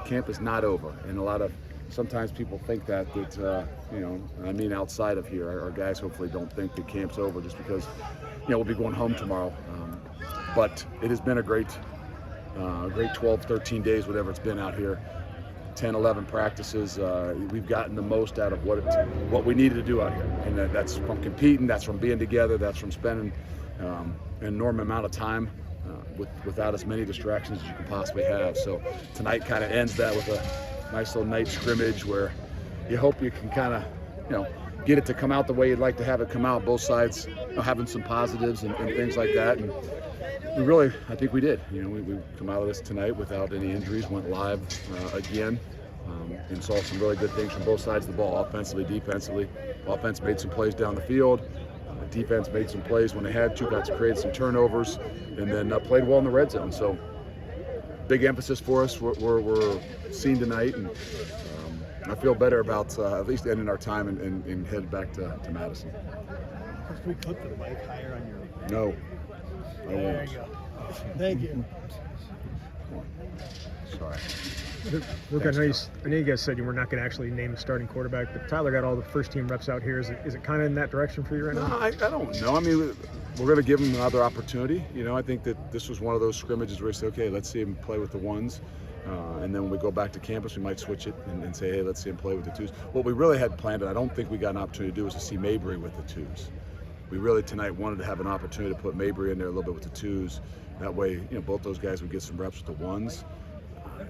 camp is not over, and sometimes people think that I mean outside of here, our guys hopefully don't think the camp's over just because we'll be going home tomorrow. But it has been a great 12, 13 days, whatever it's been out here. 10, 11 practices. We've gotten the most out of what we needed to do out here, and that's from competing, that's from being together, that's from spending an enormous amount of time without as many distractions as you can possibly have. So tonight kind of ends that with a nice little night scrimmage where you hope you can kind of get it to come out the way you'd like to have it come out, both sides having some positives and things like that. And I think we did. We come out of this tonight without any injuries, went live again, and saw some really good things from both sides of the ball, offensively, defensively. Offense made some plays down the field. Defense made some plays when they had to, got to create some turnovers, and then played well in the red zone. So big emphasis for us. We're seeing tonight, and I feel better about at least ending our time and head back to Madison. Can we put the mic higher on your... No. There you go. Thank you. Sorry. Luke, I know you guys said you were not going to actually name the starting quarterback, but Tyler got all the first-team reps out here. Is it kind of in that direction for you right now? No, I don't know. I mean, we're going to give him another opportunity. I think that this was one of those scrimmages where we say, okay, let's see him play with the ones. And then when we go back to campus, we might switch it and say, hey, let's see him play with the twos. What we really had planned, and I don't think we got an opportunity to do, was to see Mabry with the twos. We really tonight wanted to have an opportunity to put Mabry in there a little bit with the twos. That way, both those guys would get some reps with the ones.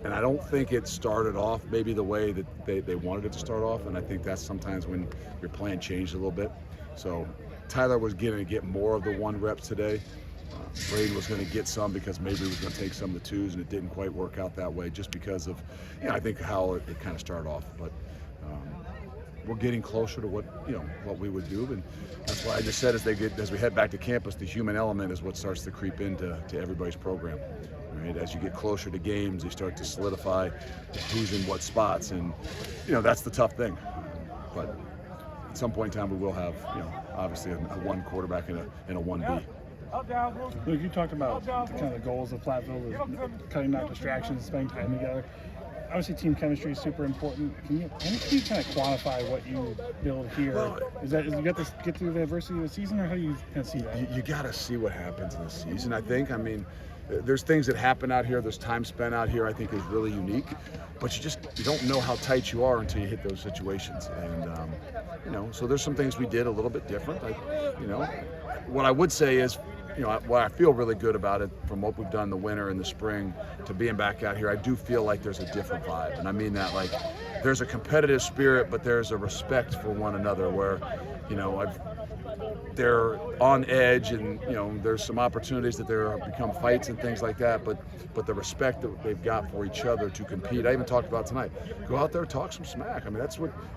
And I don't think it started off maybe the way that they wanted it to start off. And I think that's sometimes when your plan changed a little bit. So Tyler was going to get more of the one reps today. Braden was going to get some because Mabry was going to take some of the twos, and it didn't quite work out that way just because of, I think how it kind of started off. But we're getting closer to what we would do, and that's why I just said as we head back to campus, the human element is what starts to creep into everybody's program. Right? As you get closer to games, you start to solidify who's in what spots, and that's the tough thing. But at some point in time, we will have obviously a one quarterback and a 1B. Luke, you talked about kind of the goals of Platteville, cutting out distractions, spending time together. Obviously, team chemistry is super important. Can you kind of quantify what you build here? Well, is you got to get through the adversity of the season, or how do you kind of see that? You got to see what happens in the season, I think. I mean, there's things that happen out here. There's time spent out here I think is really unique, but you don't know how tight you are until you hit those situations. And so there's some things we did a little bit different. What I would say is, what I feel really good about it from what we've done in the winter and the spring to being back out here, I do feel like there's a different vibe. And I mean that, like, there's a competitive spirit, but there's a respect for one another where, they're on edge, and there's some opportunities that there become fights and things like that, but the respect that they've got for each other to compete. I even talked about tonight, go out there, talk some smack. I mean,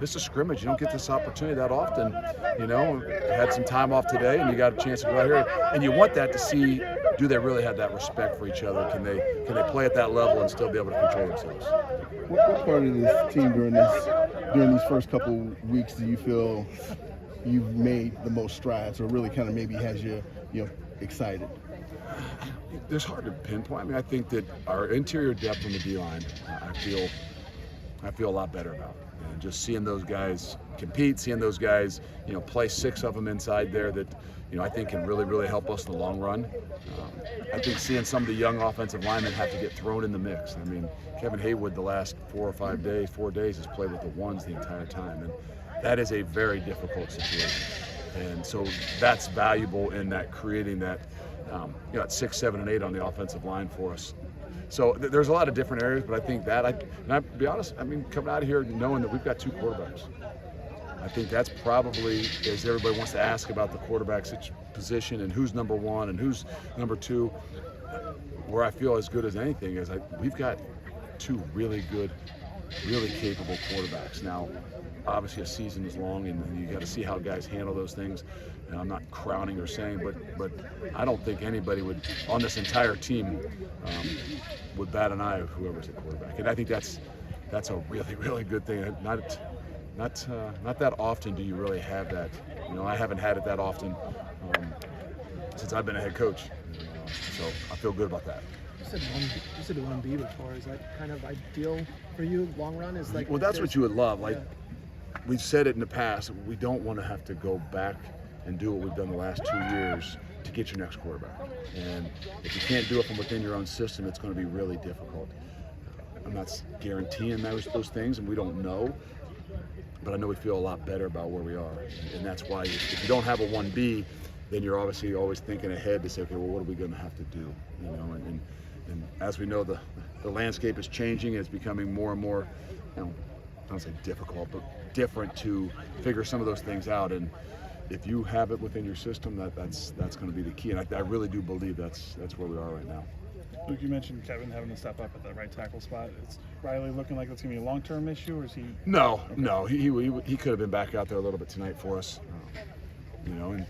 this is scrimmage. You don't get this opportunity that often. Had some time off today, and you got a chance to go out here, and you want that to see, do they really have that respect for each other? Can they play at that level and still be able to control themselves? What part of this team during these first couple weeks do you feel you've made the most strides, or really kind of maybe has you excited? It's hard to pinpoint. I mean, I think that our interior depth on the D-line, I feel a lot better about. And just seeing those guys compete, seeing those guys, play 6 of them inside there that, I think can really, really help us in the long run. I think seeing some of the young offensive linemen have to get thrown in the mix. I mean, Kevin Haywood the last 4 days has played with the ones the entire time. And that is a very difficult situation. And so that's valuable in that creating that, at 6, 7, and 8 on the offensive line for us. So there's a lot of different areas, but I think that, and I'll be honest, I mean, coming out of here knowing that we've got 2 quarterbacks, I think that's probably, as everybody wants to ask about the quarterback position and who's number 1 and who's number 2, where I feel as good as anything is we've got 2 really good, really capable quarterbacks. Now, obviously a season is long, and you got to see how guys handle those things. And I'm not crowning or saying, but I don't think anybody would, on this entire team, would bat an eye of whoever's at quarterback. And I think that's a really, really good thing. Not that often do you really have that. I haven't had it that often since I've been a head coach. So I feel good about that. You said 1B before. Is that kind of ideal for you long run? Is like Well, that's what you would love. Like we've said it in the past, we don't want to have to go back and do what we've done the last 2 years to get your next quarterback. And if you can't do it from within your own system, it's going to be really difficult. I'm not guaranteeing those things, and we don't know. But I know we feel a lot better about where we are, and that's why if you don't have a 1B, then you're obviously always thinking ahead to say, okay, well, what are we going to have to do? You know, and as we know, the landscape is changing. It's becoming more and more, you know, I don't say difficult, but different to figure some of those things out. And if you have it within your system, that's going to be the key. And I really do believe that's where we are right now. Luke, you mentioned Kevin having to step up at that right tackle spot. Is Riley looking like it's going to be a long-term issue, or is he? No, he could have been back out there a little bit tonight for us, you know. And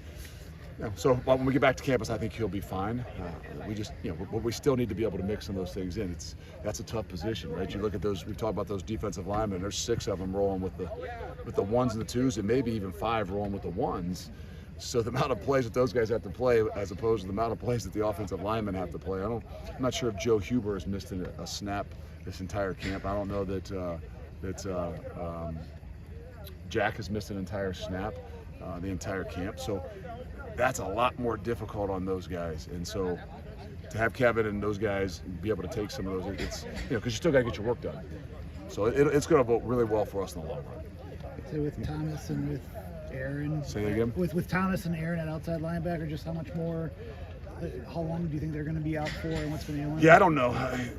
so when we get back to campus, I think he'll be fine. We just, you know, but we still need to be able to mix some of those things in. That's a tough position, right? You look at those. We've talked about those defensive linemen. There's 6 of them rolling with the ones and the twos, and maybe even 5 rolling with the ones. So the amount of plays that those guys have to play, as opposed to the amount of plays that the offensive linemen have to play. I'm not sure if Joe Huber has missed a snap this entire camp. I don't know that Jack has missed an entire snap the entire camp. So that's a lot more difficult on those guys. And so to have Kevin and those guys be able to take some of those, it's, you know, because you still got to get your work done. So it's going to vote really well for us in the long run. So with Thomas and with Aaron. Say that again? With Thomas and Aaron at outside linebacker, just how much more, how long do you think they're going to be out for, and what's going to be on? Yeah, I don't know.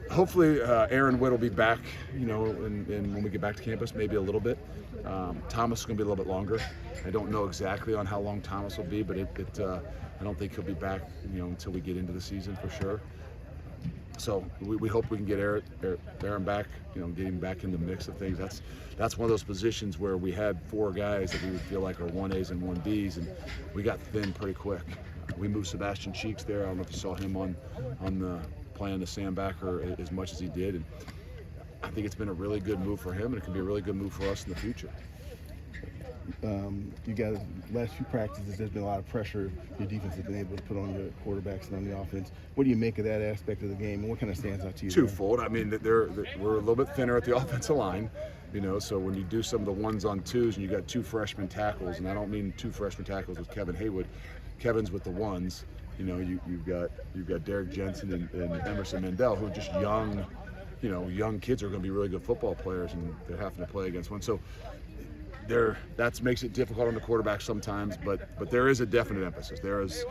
Hopefully Aaron Witt will be back, you know, and when we get back to campus, maybe a little bit. Thomas is going to be a little bit longer. I don't know exactly on how long Thomas will be, but I don't think he'll be back, you know, until we get into the season for sure. So we hope we can get Aaron back, you know, getting back in the mix of things. That's one of those positions where we had 4 guys that we would feel like are 1As and 1Bs, and we got thin pretty quick. We moved Sebastian Cheeks there. I don't know if you saw him on the playing the Sandbacker as much as he did, and I think it's been a really good move for him, and it can be a really good move for us in the future. You guys, last few practices, there's been a lot of pressure your defense has been able to put on your quarterbacks and on the offense. What do you make of that aspect of the game, and what kind of stands out to you? Twofold. I mean, we're a little bit thinner at the offensive line, you know, so when you do some of the ones on twos and you got 2 freshman tackles, and I don't mean 2 freshman tackles with Kevin Haywood, Kevin's with the ones, you know, you've got Derek Jensen and Emerson Mandel, who are just young, you know, young kids who are going to be really good football players, and they're having to play against one. So that makes it difficult on the quarterback sometimes, but there is a definite emphasis. There's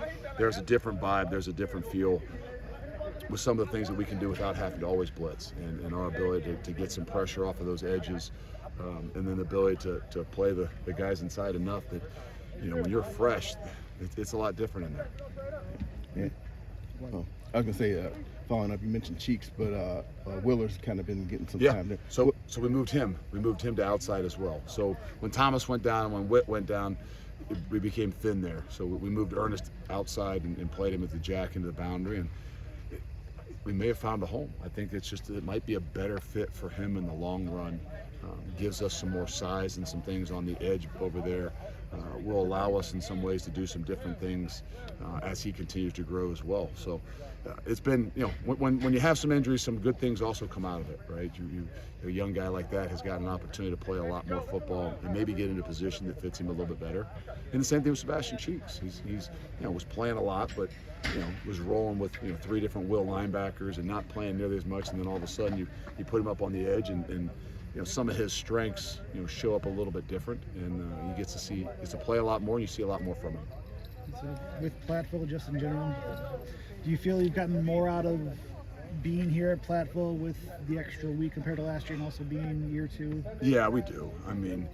a different vibe. There's a different feel with some of the things that we can do without having to always blitz, and our ability to get some pressure off of those edges, and then the ability to play the guys inside enough that, you know, when you're fresh, it's a lot different in there. Yeah. Oh, I was gonna say, following up, you mentioned Cheeks, but Willer's kind of been getting some time there. So we moved him. We moved him to outside as well. So when Thomas went down and when Witt went down, we became thin there. So we moved Ernest outside and played him at the jack into the boundary, and we may have found a home. I think it might be a better fit for him in the long run. Gives us some more size and some things on the edge over there. Will allow us in some ways to do some different things as he continues to grow as well. So it's been, you know, when you have some injuries, some good things also come out of it, right? A young guy like that has got an opportunity to play a lot more football and maybe get in a position that fits him a little bit better. And the same thing with Sebastian Cheeks. He's you know, was playing a lot, but, you know, was rolling with, you know, 3 different will linebackers and not playing nearly as much. And then all of a sudden you put him up on the edge, and you know, some of his strengths, you know, show up a little bit different, and he gets to play a lot more, and you see a lot more from him. So with Platteville, just in general, do you feel you've gotten more out of being here at Platteville with the extra week compared to last year, and also being year 2? Yeah, we do. I mean,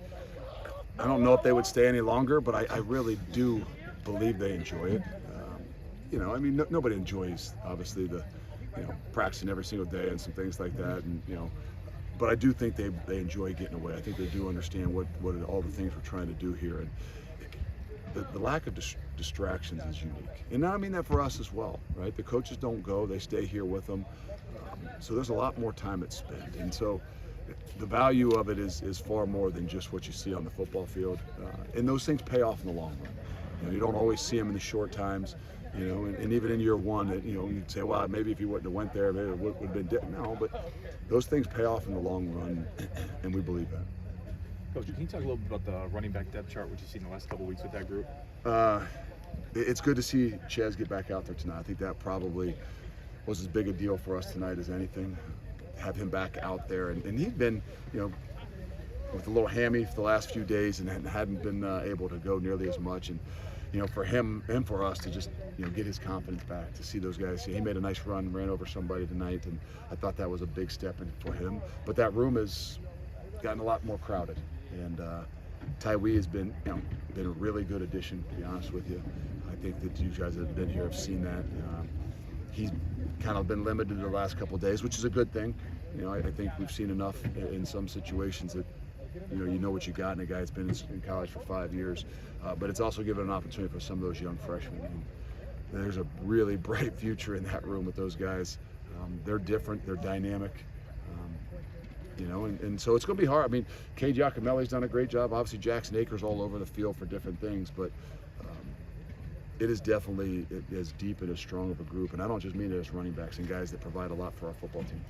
I don't know if they would stay any longer, but I really do believe they enjoy it. You know, I mean, nobody enjoys, obviously, practicing every single day and some things like that, and, you know, but I do think they enjoy getting away. I think they do understand what all the things we're trying to do here, and the lack of distractions is unique. And I mean that for us as well, right? The coaches don't go; they stay here with them. So there's a lot more time that's spent, and so the value of it is far more than just what you see on the football field. And those things pay off in the long run. You know, you don't always see them in the short times. You know, and even in year one, you'd say, well, maybe if he wouldn't have went there, maybe it would have been different. No, but those things pay off in the long run, and we believe that. Coach, can you talk a little bit about the running back depth chart, what you've seen in the last couple of weeks with that group? It's good to see Chez get back out there tonight. I think that probably was as big a deal for us tonight as anything. Have him back out there, and he'd been, with a little hammy for the last few days and hadn't been able to go nearly as much. And for him and for us to just get his confidence back, to see those guys. He made a nice run, ran over somebody tonight, and I thought that was a big step for him. But that room has gotten a lot more crowded, and Tywee has been a really good addition, to be honest with you. I think that you guys that have been here have seen that. He's kind of been limited the last couple of days, which is a good thing. I think we've seen enough in some situations that you know what you got in a guy that's been in college for 5 years. But it's also given an opportunity for some of those young freshmen. And there's a really bright future in that room with those guys. They're different, they're dynamic. And so it's going to be hard. I mean, Kay Giacomelli's done a great job. Obviously, Jackson Akers all over the field for different things, but it is definitely as deep and as strong of a group. And I don't just mean it as running backs and guys that provide a lot for our football team.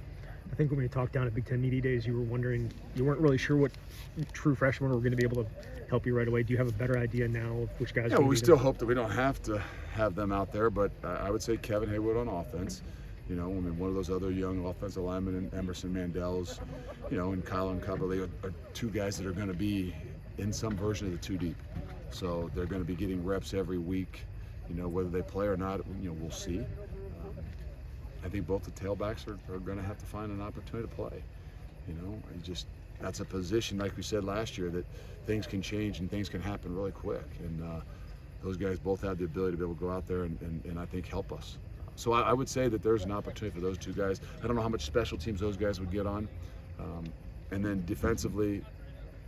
I think when we talked down at Big Ten Media Days, you weren't really sure what true freshmen were going to be able to help you right away. Do you have a better idea now of which guys? Yeah, we still hope that we don't have to have them out there, but I would say Kevin Haywood on offense. One of those other young offensive linemen, and Emerson Mandels, and Colin Coverly are two guys that are going to be in some version of the two deep. So they're going to be getting reps every week. Whether they play or not, we'll see. I think both the tailbacks are going to have to find an opportunity to play. That's a position, like we said last year, that things can change and things can happen really quick. And those guys both have the ability to be able to go out there and I think help us. So I would say that there's an opportunity for those two guys. I don't know how much special teams those guys would get on. And then defensively,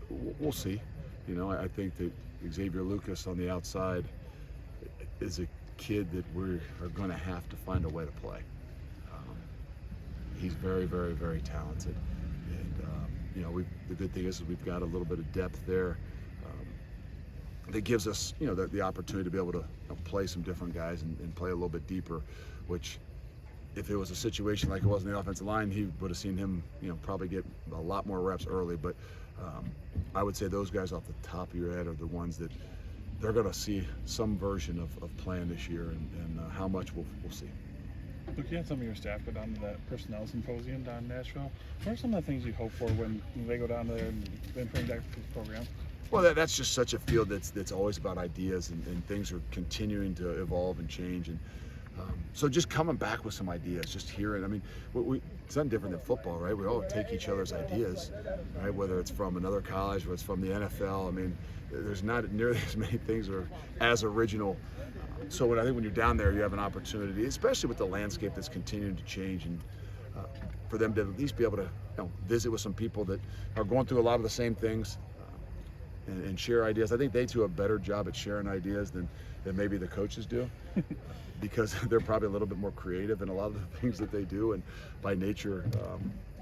we'll see. I think that Xavier Lucas on the outside is a kid that we are going to have to find a way to play. He's very, very, very talented. And, the good thing is we've got a little bit of depth there that gives us, the opportunity to be able to play some different guys and play a little bit deeper, which if it was a situation like it was in the offensive line, he would have seen him, probably get a lot more reps early. But I would say those guys off the top of your head are the ones that they're going to see some version of playing this year, and how much we'll see. Look, you had some of your staff go down to that personnel symposium down in Nashville. What are some of the things you hope for when they go down there and then bring back to the program? Well, that's just such a field that's always about ideas, and things are continuing to evolve and change. And so just coming back with some ideas, just hearing. I mean, it's not different than football, right? We all take each other's ideas, right? Whether it's from another college, whether it's from the NFL. I mean, there's not nearly as many things that are as original. So I think when you're down there, you have an opportunity, especially with the landscape that's continuing to change, and for them to at least be able to visit with some people that are going through a lot of the same things and share ideas. I think they do a better job at sharing ideas than maybe the coaches do. Because they're probably a little bit more creative in a lot of the things that they do, and by nature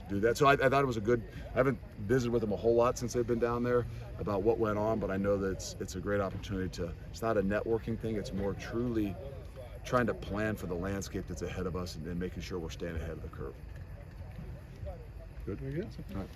do that. So I thought it was I haven't visited with them a whole lot since they've been down there about what went on, but I know that it's a great opportunity it's not a networking thing, it's more truly trying to plan for the landscape that's ahead of us and making sure we're staying ahead of the curve. Good? Very good. All right.